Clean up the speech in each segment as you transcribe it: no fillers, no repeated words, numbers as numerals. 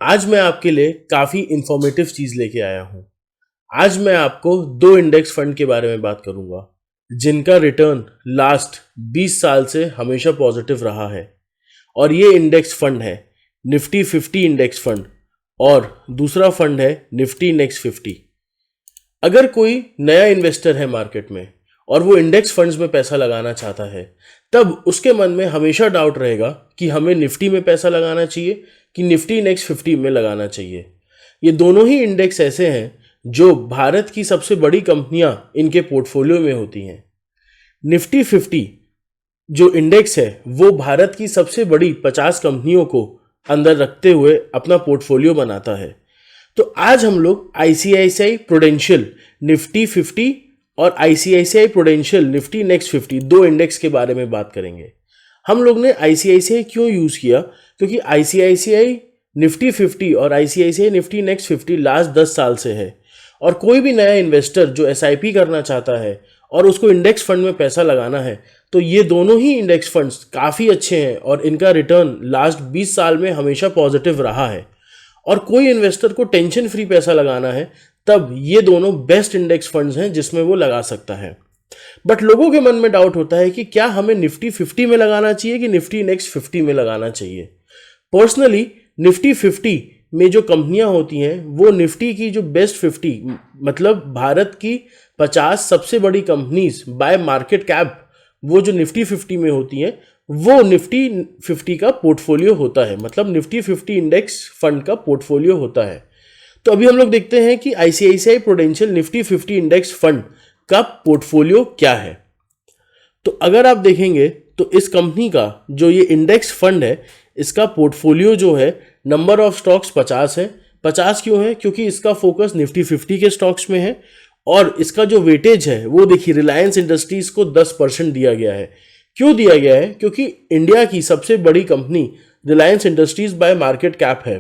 आज मैं आपके लिए काफ़ी इंफॉर्मेटिव चीज़ लेके आया हूँ। आज मैं आपको दो इंडेक्स फंड के बारे में बात करूँगा, जिनका रिटर्न लास्ट 20 साल से हमेशा पॉजिटिव रहा है। और ये इंडेक्स फंड है निफ्टी 50 इंडेक्स फंड और दूसरा फंड है निफ्टी नेक्स्ट 50। अगर कोई नया इन्वेस्टर है मार्केट में और वो इंडेक्स फंड्स में पैसा लगाना चाहता है, तब उसके मन में हमेशा डाउट रहेगा कि हमें निफ्टी में पैसा लगाना चाहिए कि निफ्टी नेक्स्ट 50 में लगाना चाहिए। ये दोनों ही इंडेक्स ऐसे हैं जो भारत की सबसे बड़ी कंपनियां इनके पोर्टफोलियो में होती हैं। निफ्टी 50 जो इंडेक्स है वो भारत की सबसे बड़ी 50 कंपनियों को अंदर रखते हुए अपना पोर्टफोलियो बनाता है। तो आज हम लोग आईसीआईसीआई प्रूडेंशियल निफ्टी 50 और आईसीआईसीआई प्रूडेंशियल निफ्टी नेक्स्ट 50 दो इंडेक्स के बारे में बात करेंगे। हम लोग ने आईसीआईसीआई क्यों यूज़ किया? क्योंकि आईसीआईसीआई निफ्टी 50 और आईसीआईसीआई निफ्टी नेक्स्ट 50 लास्ट 10 साल से है, और कोई भी नया इन्वेस्टर जो एसआईपी करना चाहता है और उसको इंडेक्स फंड में पैसा लगाना है, तो ये दोनों ही इंडेक्स फंड्स काफ़ी अच्छे हैं और इनका रिटर्न लास्ट 20 साल में हमेशा पॉजिटिव रहा है। और कोई इन्वेस्टर को टेंशन फ्री पैसा लगाना है, तब ये दोनों बेस्ट इंडेक्स फंड्स हैं जिसमें वो लगा सकता है। बट लोगों के मन में डाउट होता है कि क्या हमें निफ्टी 50 में लगाना चाहिए कि निफ्टी नेक्स्ट 50 में लगाना चाहिए। पर्सनली निफ्टी 50 में जो कंपनियां होती हैं वो निफ्टी की जो बेस्ट 50 मतलब भारत की 50 सबसे बड़ी कंपनीज बाय मार्केट कैप, वो जो निफ्टी 50 में होती हैं वो निफ्टी 50 का पोर्टफोलियो होता है, मतलब निफ्टी 50 इंडेक्स फंड का पोर्टफोलियो होता है। तो अभी हम लोग देखते हैं कि ICICI prudential Nifty 50 index fund का पोर्टफोलियो क्या है। तो अगर आप देखेंगे तो इस कंपनी का जो ये इंडेक्स फंड है, इसका पोर्टफोलियो जो है नंबर ऑफ स्टॉक्स 50 है। 50 क्यों है? क्योंकि इसका फोकस निफ्टी 50 के स्टॉक्स में है और इसका जो वेटेज है वो देखिए रिलायंस इंडस्ट्रीज को 10% दिया गया है। क्यों दिया गया है? क्योंकि इंडिया की सबसे बड़ी company Reliance industries bye market cap है।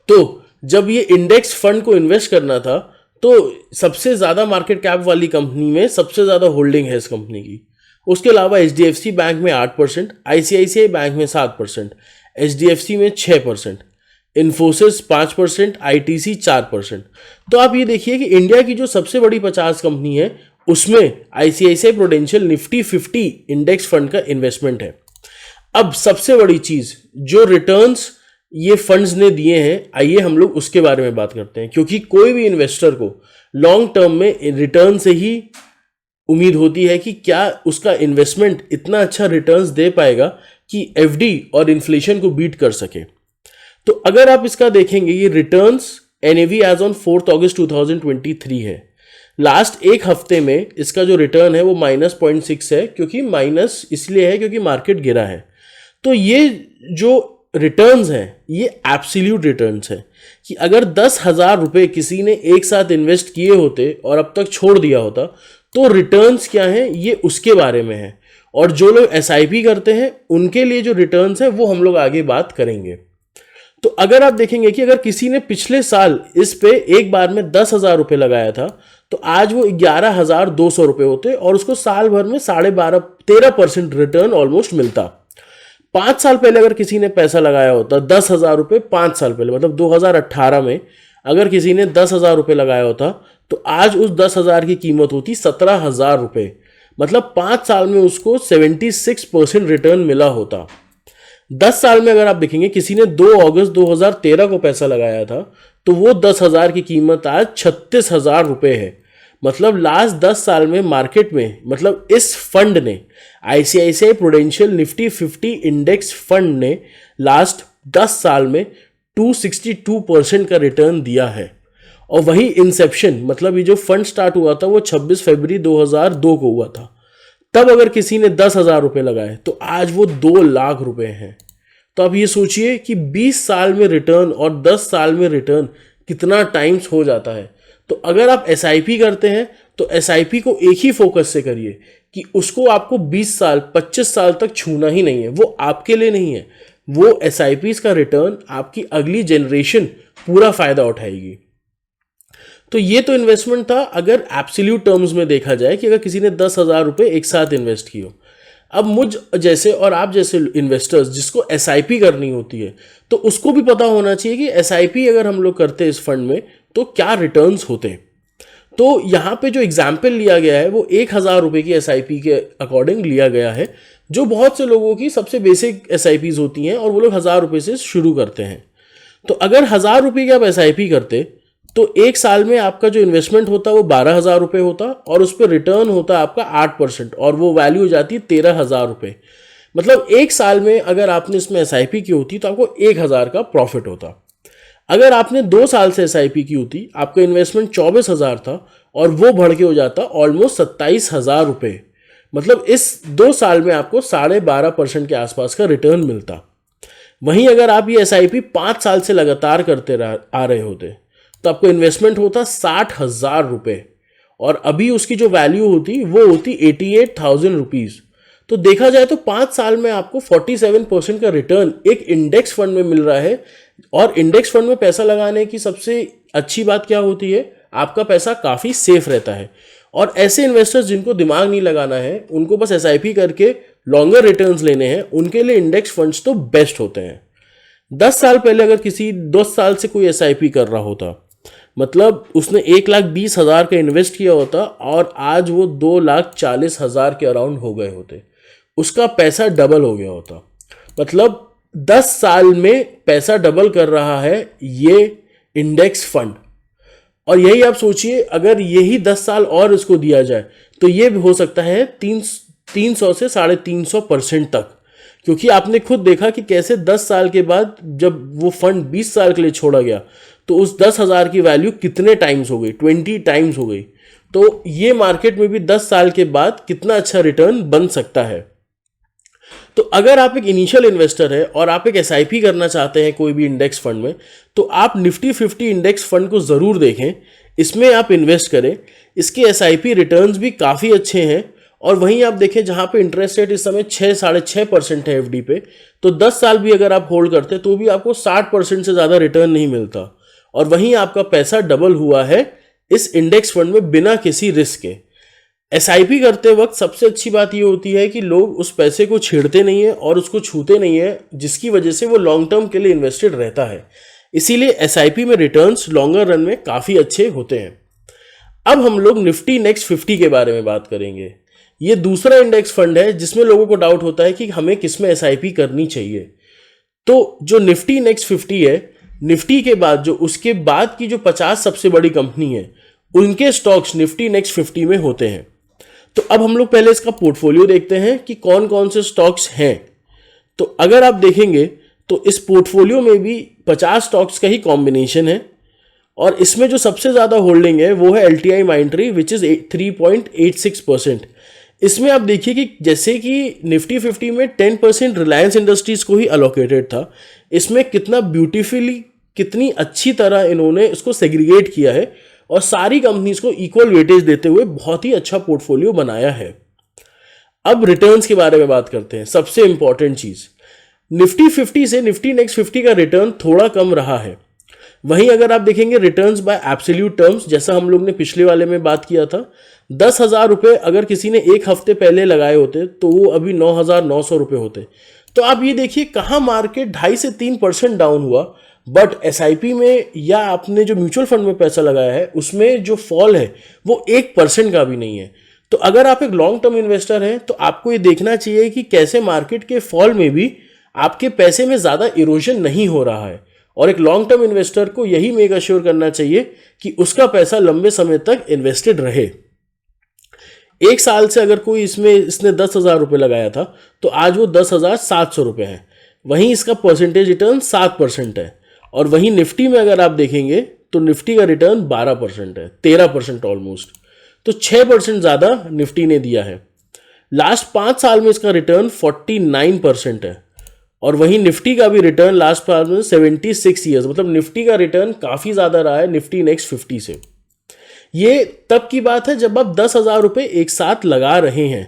तो जब ये इंडेक्स फंड को इन्वेस्ट करना था तो सबसे ज़्यादा मार्केट कैप वाली कंपनी में सबसे ज़्यादा होल्डिंग है इस कंपनी की। उसके अलावा एचडीएफसी बैंक में 8%, आईसीआईसीआई बैंक में 7%, एचडीएफसी में 6%, इन्फोसिस 5%, आईटीसी 4%। तो आप ये देखिए कि इंडिया की जो सबसे बड़ी 50 कंपनी है उसमें ICICI prudential Nifty 50 index fund का इन्वेस्टमेंट है। अब सबसे बड़ी चीज़, जो रिटर्न्स ये फंड्स ने दिए हैं, आइए हम लोग उसके बारे में बात करते हैं। क्योंकि कोई भी इन्वेस्टर को लॉन्ग टर्म में रिटर्न से ही उम्मीद होती है कि क्या उसका इन्वेस्टमेंट इतना अच्छा रिटर्न्स दे पाएगा कि एफडी और इन्फ्लेशन को बीट कर सके। तो अगर आप इसका देखेंगे, ये रिटर्न्स एनएवी एज ऑन 4 अगस्त 2023 है। लास्ट एक हफ्ते में इसका जो रिटर्न है वो -0.6 है, क्योंकि माइनस इसलिए है क्योंकि मार्केट गिरा है। तो ये जो रिटर्न्स हैं ये एब्सोल्यूट रिटर्न्स है कि अगर 10,000 रुपये किसी ने एक साथ इन्वेस्ट किए होते और अब तक छोड़ दिया होता, तो रिटर्न्स क्या हैं ये उसके बारे में है। और जो लोग एसआईपी करते हैं उनके लिए जो रिटर्न्स है वो हम लोग आगे बात करेंगे। तो अगर आप देखेंगे कि अगर किसी ने पिछले साल इस पे एक बार में 10,000 रुपये लगाया था, तो आज वो 11,200 रुपये होते और उसको साल भर में 13% रिटर्न ऑलमोस्ट मिलता। 5 साल पहले अगर किसी ने पैसा लगाया होता 10,000 रुपये, 5 साल पहले मतलब 2018 में अगर किसी ने 10,000 रुपये लगाया होता, तो आज उस 10,000 की कीमत होती 17,000 रुपये। मतलब 5 साल में उसको 76% रिटर्न मिला होता। 10 साल में अगर आप देखेंगे किसी ने 2 अगस्त 2013 को पैसा लगाया था, तो वो 10,000 की कीमत आज 36,000 रुपये है। मतलब लास्ट 10 साल में मार्केट में, मतलब इस फंड ने, ICICI prudential Nifty 50 index fund ने लास्ट 10 साल में 262% का रिटर्न दिया है। और वही इंसेप्शन, मतलब ये जो फंड स्टार्ट हुआ था वो 26 फरवरी 2002 को हुआ था। तब अगर किसी ने 10,000 रुपये लगाए तो आज वो 2 लाख रुपए हैं। तो आप ये सोचिए कि 20 साल में रिटर्न और 10 साल में रिटर्न कितना टाइम्स हो जाता है। तो अगर आप एसआईपी करते हैं तो एसआईपी को एक ही फोकस से करिए कि उसको आपको 20 साल 25 साल तक छूना ही नहीं है। वो आपके लिए नहीं है, वो एसआईपीज का रिटर्न आपकी अगली जनरेशन पूरा फायदा उठाएगी। तो ये तो इन्वेस्टमेंट था अगर एब्सोल्यूट टर्म्स में देखा जाए कि अगर किसी ने 10,000 रुपये एक साथ इन्वेस्ट किए हो। अब मुझ जैसे और आप जैसे इन्वेस्टर्स जिसको एसआईपी करनी होती है, तो उसको भी पता होना चाहिए कि एसआईपी अगर हम लोग करते हैं इस फंड में तो क्या रिटर्न्स होते हैं। तो यहाँ पे जो एग्जाम्पल लिया गया है वो 1,000 रुपये की एसआईपी के अकॉर्डिंग लिया गया है, जो बहुत से लोगों की सबसे बेसिक एसआईपीज होती हैं और वो लोग 1,000 रुपये से शुरू करते हैं। तो अगर 1,000 रुपये की आप एसआईपी करते तो एक साल में आपका जो इन्वेस्टमेंट होता वो 12,000 रुपये होता और उस पर रिटर्न होता आपका 8% और वो वैल्यू हो जाती 13,000 रुपये। मतलब एक साल में अगर आपने इसमें एसआईपी की होती तो आपको 1,000 का प्रॉफिट होता। अगर आपने 2 साल से एसआईपी की होती, आपका इन्वेस्टमेंट 24,000 था और वो बढ़ के हो जाता ऑलमोस्ट 27,000 रुपये। मतलब इस 2 साल में आपको 12.5% के आसपास का रिटर्न मिलता। वहीं अगर आप ये एसआईपी 5 साल से लगातार करते आ रहे होते तो आपको इन्वेस्टमेंट होता 60,000 रुपये और अभी उसकी जो वैल्यू होती वो होती 88,000 रुपीज़। तो देखा जाए तो 5 साल में आपको 47% का रिटर्न एक इंडेक्स फंड में मिल रहा है। और इंडेक्स फंड में पैसा लगाने की सबसे अच्छी बात क्या होती है, आपका पैसा काफ़ी सेफ रहता है। और ऐसे इन्वेस्टर्स जिनको दिमाग नहीं लगाना है, उनको बस एसआईपी करके लॉन्गर रिटर्न्स लेने हैं, उनके लिए इंडेक्स फंड्स तो बेस्ट होते हैं। 10 साल पहले अगर किसी 10 साल से कोई एसआईपी कर रहा होता, मतलब उसने 1,20,000 का इन्वेस्ट किया होता और आज वो 2,40,000 के अराउंड हो गए होते, उसका पैसा डबल हो गया होता। मतलब 10 साल में पैसा डबल कर रहा है ये इंडेक्स फंड। और यही आप सोचिए, अगर यही 10 साल और इसको दिया जाए तो ये भी हो सकता है 300 से 350% तक। क्योंकि आपने खुद देखा कि कैसे 10 साल के बाद जब वो फंड 20 साल के लिए छोड़ा गया तो उस 10,000 की वैल्यू कितने टाइम्स हो गई, 20 टाइम्स हो गई। तो ये मार्केट में भी 10 साल के बाद कितना अच्छा रिटर्न बन सकता है। तो अगर आप एक इनिशियल इन्वेस्टर है और आप एक एसआईपी करना चाहते हैं कोई भी इंडेक्स फंड में, तो आप निफ्टी 50 इंडेक्स फंड को ज़रूर देखें, इसमें आप इन्वेस्ट करें। इसके एसआईपी रिटर्न्स भी काफ़ी अच्छे हैं। और वहीं आप देखें जहाँ पे इंटरेस्ट रेट इस समय 6-6.5% है एफडी पे, तो 10 साल भी अगर आप होल्ड करते तो भी आपको 60% से ज़्यादा रिटर्न नहीं मिलता। और वहीं आपका पैसा डबल हुआ है इस इंडेक्स फंड में बिना किसी रिस्क के। एसआईपी करते वक्त सबसे अच्छी बात ये होती है कि लोग उस पैसे को छेड़ते नहीं है और उसको छूते नहीं है, जिसकी वजह से वो लॉन्ग टर्म के लिए इन्वेस्टेड रहता है। इसीलिए एसआईपी में रिटर्न्स लॉन्गर रन में काफ़ी अच्छे होते हैं। अब हम लोग निफ्टी नेक्स्ट 50 के बारे में बात करेंगे। ये दूसरा इंडेक्स फंड है जिसमें लोगों को डाउट होता है कि हमें किस में एसआईपी करनी चाहिए। तो जो निफ्टी नेक्स्ट 50 है, निफ्टी के बाद जो उसके बाद की जो 50 सबसे बड़ी कंपनी है, उनके स्टॉक्स निफ्टी नेक्स्ट 50 में होते हैं। तो अब हम लोग पहले इसका पोर्टफोलियो देखते हैं कि कौन कौन से स्टॉक्स हैं। तो अगर आप देखेंगे तो इस पोर्टफोलियो में भी 50 स्टॉक्स का ही कॉम्बिनेशन है और इसमें जो सबसे ज़्यादा होल्डिंग है वो है LTI Mindtree विच इज़ 3.86%। इसमें आप देखिए कि जैसे कि निफ्टी 50 में 10% रिलायंस इंडस्ट्रीज़ को ही अलोकेटेड था, इसमें कितना ब्यूटीफुली, कितनी अच्छी तरह इन्होंने इसको सेग्रीगेट किया है और सारी कंपनीज को इक्वल वेटेज देते हुए बहुत ही अच्छा पोर्टफोलियो बनाया है। अब रिटर्न्स के बारे में बात करते हैं। सबसे इंपॉर्टेंट चीज़, निफ्टी 50 से निफ्टी नेक्स्ट 50 का रिटर्न थोड़ा कम रहा है। वहीं अगर आप देखेंगे रिटर्न्स बाय एब्सोल्यूट टर्म्स, जैसा हम लोग ने पिछले वाले में बात किया था, 10,000 रुपये अगर किसी ने एक हफ्ते पहले लगाए होते तो वो अभी 9,900 रुपये होते। तो आप ये देखिए कहाँ मार्केट 2.5 से 3% डाउन हुआ, बट एसआईपी में या आपने जो म्यूचुअल फंड में पैसा लगाया है उसमें जो फॉल है वो 1% का भी नहीं है। तो अगर आप एक लॉन्ग टर्म इन्वेस्टर हैं तो आपको ये देखना चाहिए कि कैसे मार्केट के फॉल में भी आपके पैसे में ज़्यादा इरोजन नहीं हो रहा है। और एक लॉन्ग टर्म इन्वेस्टर को यही मेक अश्योर करना चाहिए कि उसका पैसा लंबे समय तक इन्वेस्टेड रहे। एक साल से अगर कोई इसने 10,000 रुपये लगाया था तो आज वो 10,700 रुपये है। वहीं इसका परसेंटेज रिटर्न 7% है। और वहीं निफ्टी में अगर आप देखेंगे तो निफ्टी का रिटर्न 12% है, 13% ऑलमोस्ट। तो 6% ज़्यादा निफ्टी ने दिया है। लास्ट 5 साल में इसका रिटर्न 49% है। और वहीं निफ्टी का भी रिटर्न लास्ट साल में 76 ईयर्स, मतलब निफ्टी का रिटर्न काफ़ी ज़्यादा रहा है निफ्टी नेक्स्ट 50 से। ये तब की बात है जब आप 10,000 रुपये एक साथ लगा रहे हैं।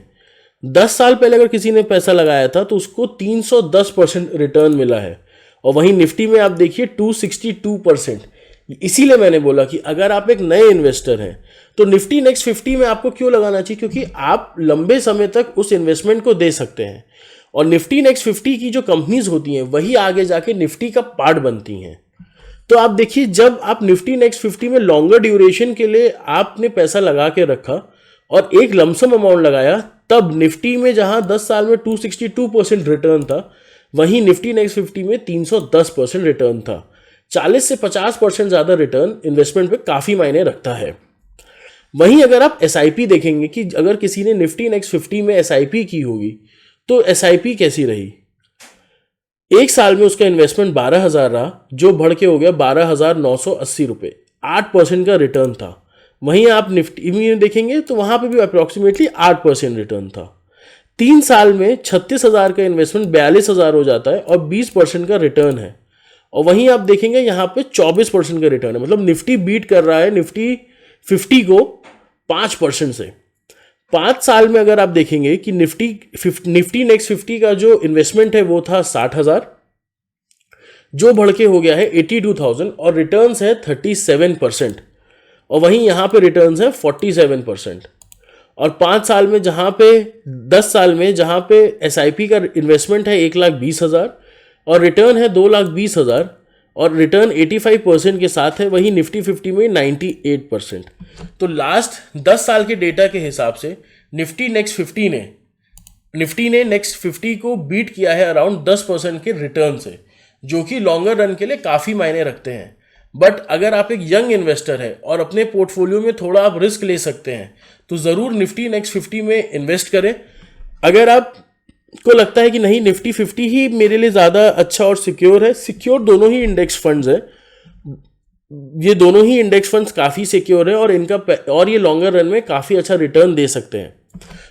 10 साल पहले अगर किसी ने पैसा लगाया था तो उसको 310% रिटर्न मिला है। और वहीं निफ्टी में आप देखिए 262%। इसीलिए मैंने बोला कि अगर आप एक नए इन्वेस्टर हैं तो निफ्टी नेक्स्ट 50 में आपको क्यों लगाना चाहिए, क्योंकि आप लंबे समय तक उस इन्वेस्टमेंट को दे सकते हैं और निफ्टी नेक्स्ट 50 की जो कंपनीज होती हैं वही आगे जाके निफ्टी का पार्ट बनती हैं। तो आप देखिए, जब आप निफ्टी नेक्स्ट 50 में लॉन्गर ड्यूरेशन के लिए आपने पैसा लगा के रखा और एक लमसम अमाउंट लगाया, तब निफ्टी में जहां 10 साल में 262% रिटर्न था, वहीं निफ्टी नेक्स्ट 50 में 310% रिटर्न था। 40 से 50% ज़्यादा रिटर्न इन्वेस्टमेंट पे काफ़ी मायने रखता है। वहीं अगर आप एसआईपी देखेंगे कि अगर किसी ने निफ्टी नेक्स्ट 50 में एसआईपी की होगी तो एसआईपी कैसी रही। एक साल में उसका इन्वेस्टमेंट 12,000 रहा, जो बढ़ के हो गया 12,980 रुपये, 8% का रिटर्न था। वहीं आप निफ्टी में देखेंगे तो वहां पे भी अप्रॉक्सीमेटली 8% रिटर्न था। 3 साल में 36,000 का इन्वेस्टमेंट 42,000 हो जाता है और 20% का रिटर्न है। और वहीं आप देखेंगे यहाँ पे 24% का रिटर्न है, मतलब निफ्टी बीट कर रहा है निफ्टी 50 को 5% से। 5 साल में अगर आप देखेंगे कि निफ्टी नेक्स्ट 50 का जो इन्वेस्टमेंट है वो था 60,000, जो बढ़ के हो गया है 82,000 और रिटर्न्स है 37%। और वहीं यहाँ पे रिटर्न्स है 47%। और 5 साल में जहाँ पे 10 साल में जहाँ पे एसआईपी का इन्वेस्टमेंट है 1,20,000 और रिटर्न है 2,20,000 और रिटर्न 85% के साथ है, वही निफ्टी 50 में 98%। तो लास्ट 10 साल के डेटा के हिसाब से निफ्टी ने नेक्स्ट 50 को बीट किया है अराउंड 10% के रिटर्न से, जो कि लॉन्गर रन के लिए काफ़ी मायने रखते हैं। बट अगर आप एक यंग इन्वेस्टर हैं और अपने पोर्टफोलियो में थोड़ा आप रिस्क ले सकते हैं तो ज़रूर निफ्टी नेक्स्ट 50 में इन्वेस्ट करें। अगर आप को लगता है कि नहीं निफ्टी 50 ही मेरे लिए ज़्यादा अच्छा और सिक्योर है, सिक्योर दोनों ही इंडेक्स फंड्स है, ये दोनों ही इंडेक्स फंड्स काफ़ी सिक्योर है और ये लॉन्गर रन में काफ़ी अच्छा रिटर्न दे सकते हैं।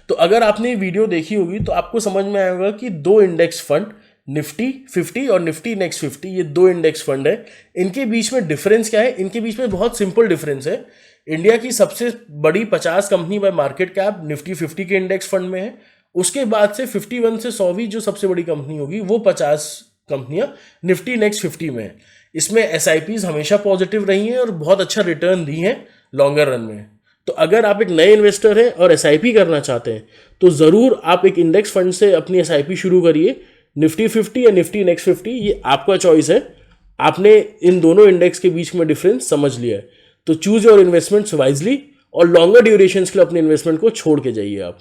तो अगर आपने वीडियो देखी होगी तो आपको समझ में आएगा कि दो इंडेक्स फंड निफ्टी 50 और निफ्टी नेक्स्ट 50, ये दो इंडेक्स फंड है। इनके बीच में डिफरेंस क्या है? इनके बीच में बहुत सिंपल डिफरेंस है। इंडिया की सबसे बड़ी 50 company by market cap Nifty 50 के इंडेक्स फंड में है। उसके बाद से 51 से 100वीं जो सबसे बड़ी कंपनी होगी वो 50 कंपनियां निफ्टी नेक्स्ट 50 में है। इसमें एसआईपीज हमेशा पॉजिटिव रही हैं और बहुत अच्छा रिटर्न दी हैं लॉन्गर रन में। तो अगर आप एक नए इन्वेस्टर हैं और एसआईपी करना चाहते हैं तो ज़रूर आप एक इंडेक्स फंड से अपनी एसआईपी शुरू करिए। निफ्टी 50 या निफ्टी नेक्स्ट 50, ये आपका चॉइस है। आपने इन दोनों इंडेक्स के बीच में डिफरेंस समझ लिया है, तो चूज योर इन्वेस्टमेंट्स वाइजली और लॉन्गर ड्यूरेशंस के लिए अपने इन्वेस्टमेंट को छोड़ के जाइए आप।